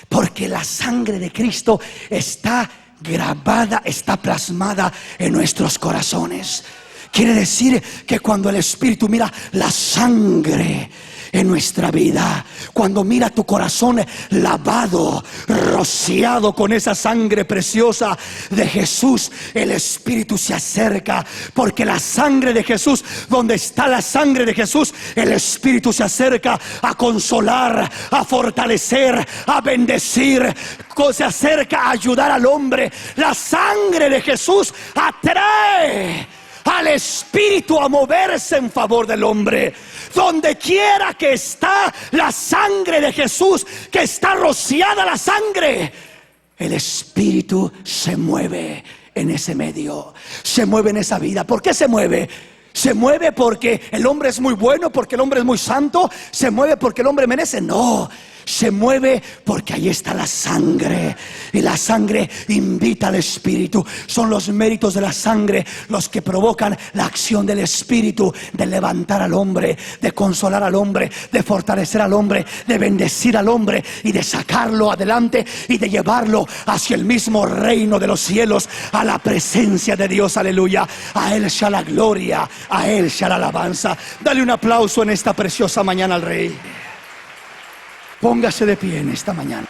porque la sangre de Cristo está grabada, está plasmada en nuestros corazones. Quiere decir que cuando el Espíritu mira la sangre en nuestra vida, cuando mira tu corazón lavado, rociado con esa sangre preciosa de Jesús, el Espíritu se acerca, porque la sangre de Jesús, donde está la sangre de Jesús, el Espíritu se acerca a consolar, a fortalecer, a bendecir, se acerca a ayudar al hombre. La sangre de Jesús atrae al Espíritu a moverse en favor del hombre. Donde quiera que está la sangre de Jesús, que está rociada la sangre, el Espíritu se mueve en ese medio, se mueve en esa vida. ¿Por qué se mueve? ¿Se mueve porque el hombre es muy bueno, porque el hombre es muy santo? ¿Se mueve porque el hombre merece? No. Se mueve porque ahí está la sangre, y la sangre invita al Espíritu. Son los méritos de la sangre los que provocan la acción del Espíritu, de levantar al hombre, de consolar al hombre, de fortalecer al hombre, de bendecir al hombre y de sacarlo adelante y de llevarlo hacia el mismo reino de los cielos, a la presencia de Dios. Aleluya. A Él sea la gloria, a Él sea la alabanza. Dale un aplauso en esta preciosa mañana al Rey. Póngase de pie en esta mañana.